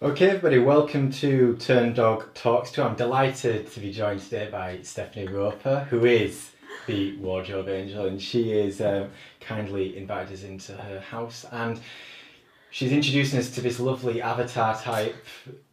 Okay, everybody, welcome to Turndog Talks To. I'm delighted to be joined today by Stephanie Roper, who is the wardrobe angel, and she is kindly invited us into her house, and she's introducing us to this lovely avatar type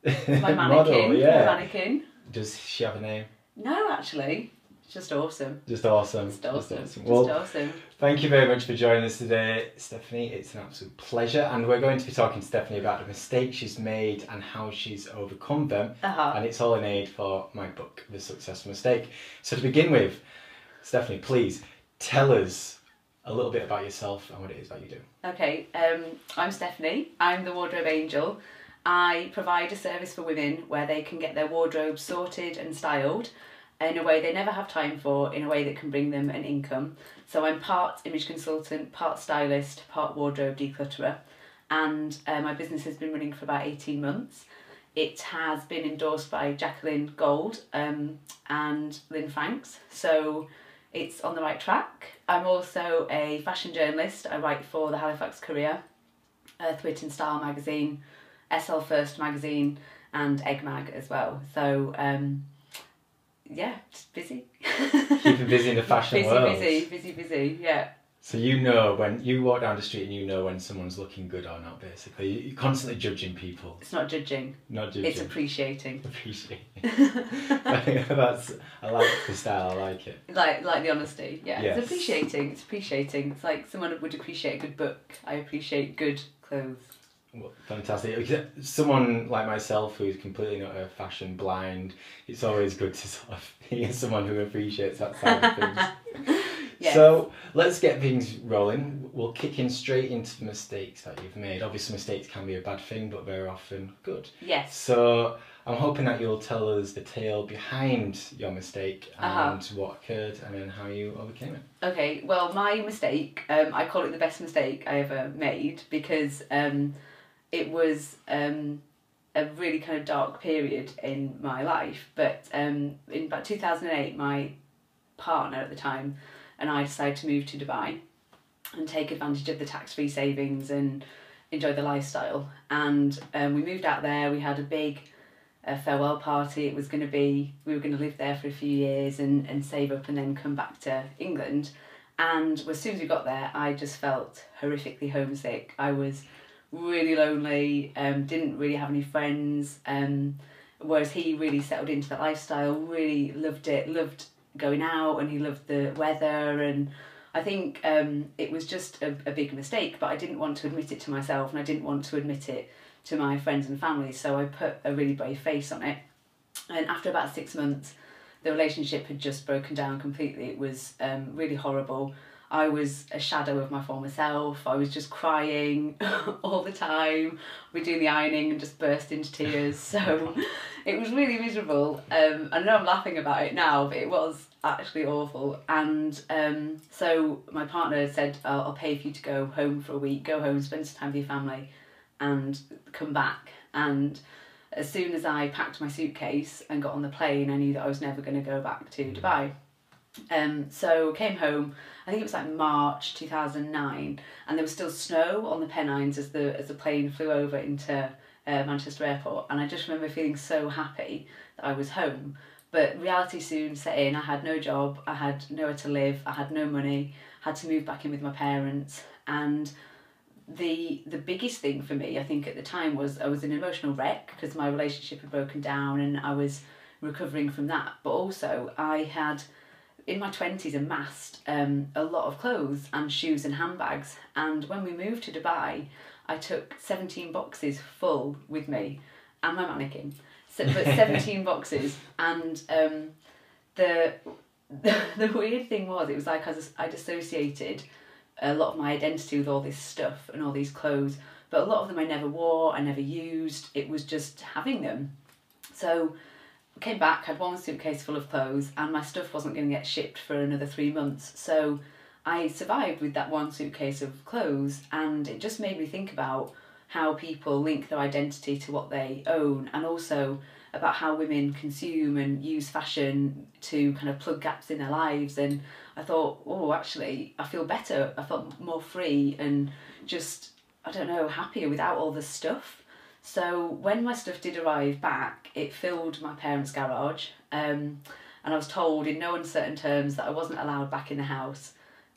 My mannequin. model. Yeah. My mannequin. Does she have a name? No, actually. It's just awesome. Just awesome. Just awesome. Well, just awesome. Thank you very much for joining us today, Stephanie. It's an absolute pleasure. And we're going to be talking to Stephanie about the mistakes she's made and how she's overcome them. And it's all in aid for my book, The Successful Mistake. So to begin with, Stephanie, please tell us a little bit about yourself and what it is that you do. Okay, I'm Stephanie. I'm the wardrobe angel. I provide a service for women where they can get their wardrobe sorted and styled in a way they never have time for, in a way that can bring them an income. So I'm part image consultant, part stylist, part wardrobe declutterer, and my business has been running for about 18 months. It has been endorsed by Jacqueline Gold and Lynn Franks, so it's on the right track. I'm also a fashion journalist. I write for the Halifax Courier, Earthwit and Style magazine, SL First magazine, and Egg Mag as well. So yeah, just busy. Keeping busy in the fashion world. Busy, yeah. So you know when you walk down the street and you know when someone's looking good or not, basically. You're constantly judging people. It's not judging. Not judging. It's appreciating. Appreciating. I like the style, I like it. Like the honesty, yeah. Yes. It's appreciating. It's like someone would appreciate a good book. I appreciate good clothes. Well, fantastic. Someone like myself who's completely not a fashion blind, it's always good to sort of hear someone who appreciates that side of things. Yes. So let's get things rolling. We'll kick in straight into the mistakes that you've made. Obviously mistakes can be a bad thing, but very often good. Yes. So I'm hoping that you'll tell us the tale behind your mistake and what occurred and then how you overcame it. Okay, well my mistake, I call it the best mistake I ever made because it was a really kind of dark period in my life, but in about 2008 my partner at the time and I decided to move to Dubai and take advantage of the tax-free savings and enjoy the lifestyle, and we moved out there. We had a big farewell party. It was going to be, we were going to live there for a few years and save up and then come back to England, and as soon as we got there I just felt horrifically homesick. I was really lonely, didn't really have any friends, whereas he really settled into that lifestyle, really loved it, loved going out, and he loved the weather, and I think it was just a big mistake, but I didn't want to admit it to myself and I didn't want to admit it to my friends and family, so I put a really brave face on it, and after about 6 months the relationship had just broken down completely. It was really horrible. I was a shadow of my former self. I was just crying all the time. We're doing the ironing and just burst into tears. So it was really miserable. I know I'm laughing about it now, but it was actually awful. And so my partner said, I'll pay for you to go home for a week, go home, spend some time with your family and come back. And as soon as I packed my suitcase and got on the plane, I knew that I was never going to go back to Dubai. So came home, I think it was like March 2009, and there was still snow on the Pennines as the plane flew over into Manchester Airport, and I just remember feeling so happy that I was home. But reality soon set in. I had no job, I had nowhere to live, I had no money, had to move back in with my parents, and the biggest thing for me, I think at the time, was I was an emotional wreck because my relationship had broken down and I was recovering from that. But also I had, in my 20s, amassed a lot of clothes and shoes and handbags, and when we moved to Dubai I took 17 boxes full with me and my mannequin, but 17 boxes, and the weird thing was, it was like I'd associated a lot of my identity with all this stuff and all these clothes, but a lot of them I never wore, I never used, it was just having them. So came back, had one suitcase full of clothes, and my stuff wasn't going to get shipped for another 3 months. So I survived with that one suitcase of clothes, and it just made me think about how people link their identity to what they own, and also about how women consume and use fashion to kind of plug gaps in their lives. And I thought, oh, actually, I feel better. I felt more free and just, I don't know, happier without all the stuff. So when my stuff did arrive back, it filled my parents' garage, and I was told in no uncertain terms that I wasn't allowed back in the house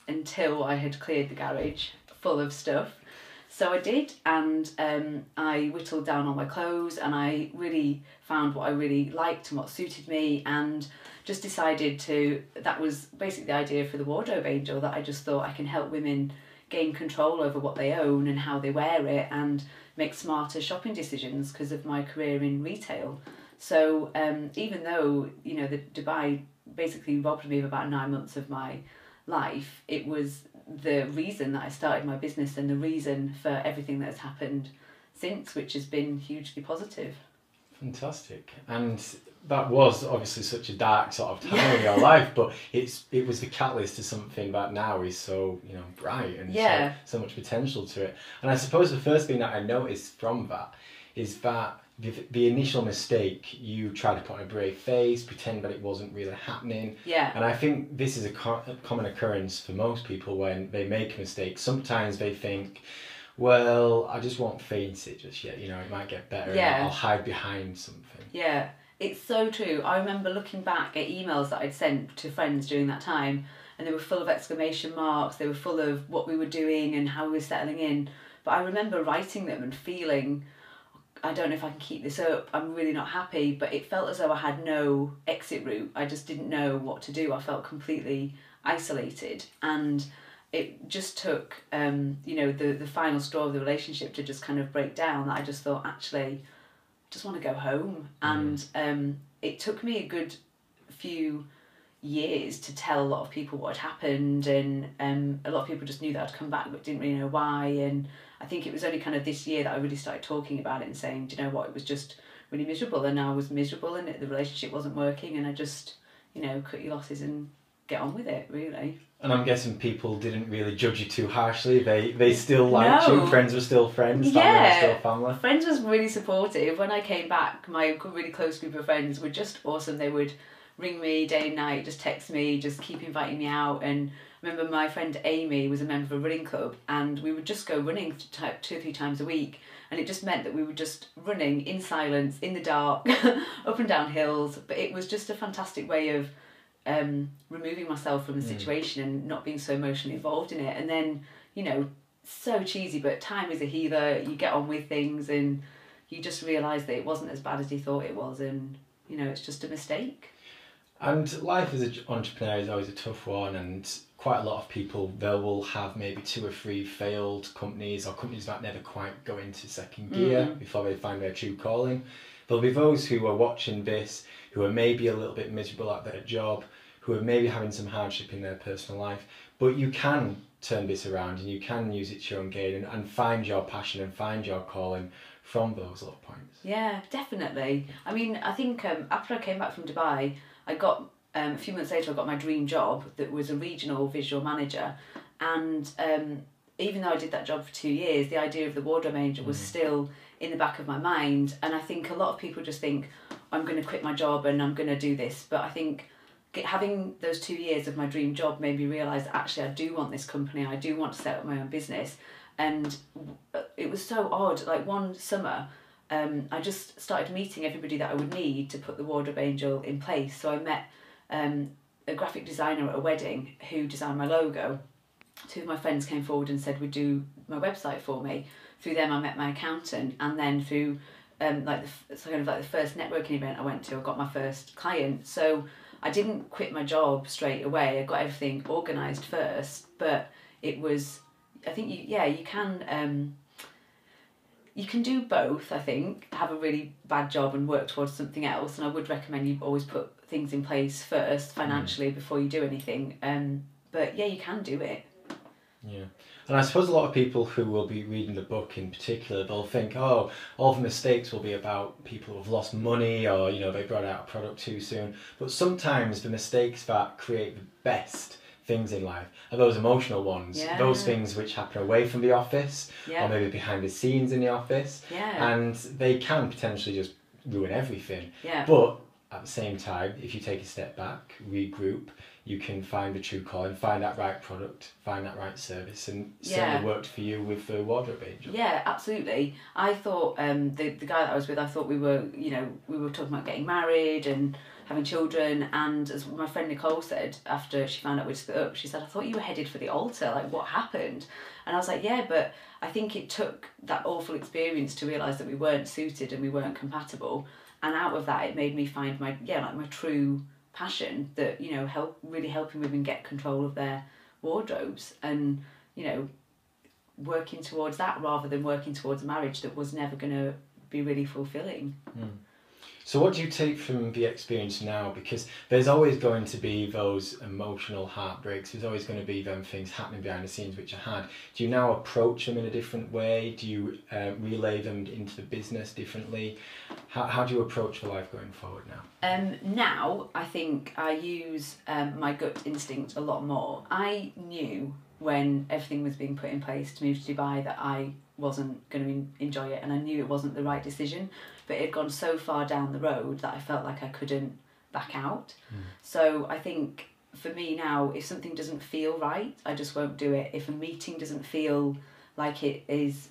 until I had cleared the garage full of stuff. So I did, and I whittled down all my clothes, and I really found what I really liked and what suited me, and just decided that was basically the idea for the Wardrobe Angel, that I just thought I can help women gain control over what they own and how they wear it, and make smarter shopping decisions because of my career in retail. So even though, the Dubai basically robbed me of about 9 months of my life, it was the reason that I started my business and the reason for everything that has happened since, which has been hugely positive. Fantastic. And that was obviously such a dark sort of time in your life, but it was the catalyst to something that now is so, bright and so much potential to it. And I suppose the first thing that I noticed from that is that the initial mistake, you tried to put on a brave face, pretend that it wasn't really happening. Yeah. And I think this is a common occurrence for most people when they make a mistake. Sometimes they think, well, I just won't face it just yet, it might get better, and I'll hide behind something. Yeah, it's so true. I remember looking back at emails that I'd sent to friends during that time, and they were full of exclamation marks, they were full of what we were doing and how we were settling in. But I remember writing them and feeling, I don't know if I can keep this up, I'm really not happy, but it felt as though I had no exit route. I just didn't know what to do. I felt completely isolated, and it just took, the final straw of the relationship to just kind of break down, that I just thought, actually, I just want to go home. And it took me a good few years to tell a lot of people what had happened, and a lot of people just knew that I'd come back but didn't really know why. And I think it was only kind of this year that I really started talking about it and saying, do you know what, it was just really miserable, and I was miserable and the relationship wasn't working, and I just, cut your losses and get on with it, really. And I'm guessing people didn't really judge you too harshly. They still liked you. Friends were still friends. Family was still family. Friends was really supportive. When I came back, my really close group of friends were just awesome. They would ring me day and night, just text me, just keep inviting me out. And I remember my friend Amy was a member of a running club, and we would just go running 2 or 3 times a week. And it just meant that we were just running in silence, in the dark, up and down hills. But it was just a fantastic way of removing myself from the situation and not being so emotionally involved in it. And then, so cheesy, but time is a healer. You get on with things and you just realise that it wasn't as bad as you thought it was, and it's just a mistake. And life as an entrepreneur is always a tough one, and quite a lot of people, they will have maybe 2 or 3 failed companies, or companies that never quite go into second gear before they find their true calling. There'll be those who are watching this who are maybe a little bit miserable at their job, who are maybe having some hardship in their personal life, but you can turn this around and you can use it to your own gain and find your passion and find your calling from those low points. Yeah, definitely. I mean, I think after I came back from Dubai, I got, a few months later, I got my dream job that was a regional visual manager, and even though I did that job for 2 years, the idea of the Wardrobe Angel was still in the back of my mind. And I think a lot of people just think, I'm going to quit my job and I'm going to do this. But I think having those 2 years of my dream job made me realise that actually I do want this company, I do want to set up my own business. And it was so odd, like one summer, I just started meeting everybody that I would need to put the Wardrobe Angel in place. So I met a graphic designer at a wedding who designed my logo. 2 of my friends came forward and said would do my website for me. Through them I met my accountant, and then through the first networking event I went to, I got my first client. So I didn't quit my job straight away. I got everything organised first, but it was, I think you can do both. I think have a really bad job and work towards something else, and I would recommend you always put things in place first financially before you do anything. But yeah, you can do it. Yeah. And I suppose a lot of people who will be reading the book in particular, they'll think, oh, all the mistakes will be about people who have lost money, or, they brought out a product too soon. But sometimes the mistakes that create the best things in life are those emotional ones, those things which happen away from the office, or maybe behind the scenes in the office, and they can potentially just ruin everything. But at the same time, if you take a step back, regroup, you can find the true calling, find that right product, find that right service, and certainly worked for you with the wardrobe angel. Yeah, absolutely. I thought the guy that I was with, I thought we were talking about getting married and having children, and as my friend Nicole said after she found out we'd split up, she said, I thought you were headed for the altar, like what happened? And I was like, yeah, but I think it took that awful experience to realise that we weren't suited and we weren't compatible, and out of that it made me find my true passion, that really helping women get control of their wardrobes, and working towards that rather than working towards a marriage that was never going to be really fulfilling. So what do you take from the experience now? Because there's always going to be those emotional heartbreaks, there's always going to be them things happening behind the scenes which are hard. Do you now approach them in a different way? Do you relay them into the business differently? How do you approach the life going forward now? Now I think I use my gut instinct a lot more. I knew when everything was being put in place to move to Dubai that I wasn't going to enjoy it, and I knew it wasn't the right decision, but it had gone so far down the road that I felt like I couldn't back out. So I think for me now, if something doesn't feel right, I just won't do it. If a meeting doesn't feel like it is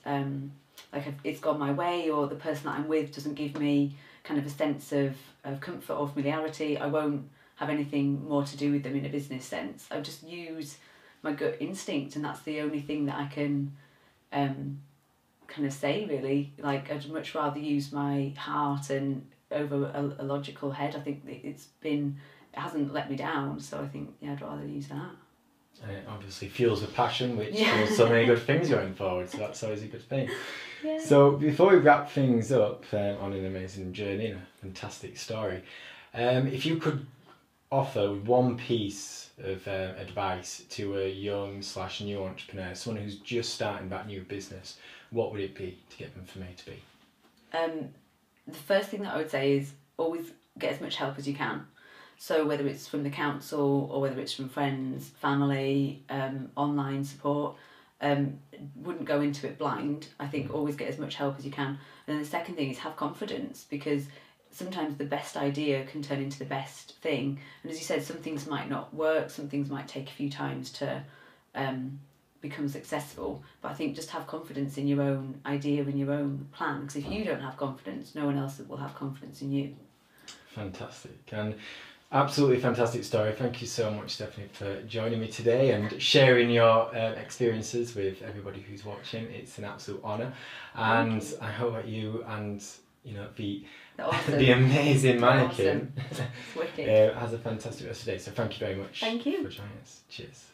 it's gone my way, or the person that I'm with doesn't give me kind of a sense of comfort or familiarity, I won't have anything more to do with them in a business sense. I just use my gut instinct, and that's the only thing that I can kind of say, really. Like, I'd much rather use my heart and over a logical head. I think it hasn't let me down, so I think I'd rather use that. And it obviously fuels with passion, which fuels so many good things going forward, so that's always a good thing. Yeah. So before we wrap things up on an amazing journey and a fantastic story, if you could offer one piece of advice to a young/new entrepreneur, someone who's just starting that new business, what would it be to get them from A to B? The first thing that I would say is always get as much help as you can. So whether it's from the council or whether it's from friends, family, online support, wouldn't go into it blind. I think always get as much help as you can. And then the second thing is have confidence, because sometimes the best idea can turn into the best thing. And as you said, some things might not work, some things might take a few times to become successful. But I think just have confidence in your own idea and your own plan, because if you don't have confidence, no one else will have confidence in you. Fantastic. And absolutely fantastic story. Thank you so much, Stephanie, for joining me today and sharing your experiences with everybody who's watching. It's an absolute honour, and I hope that you and the amazing mannequin awesome. It's wicked. has a fantastic rest of the day. So thank you very much for joining us. Cheers.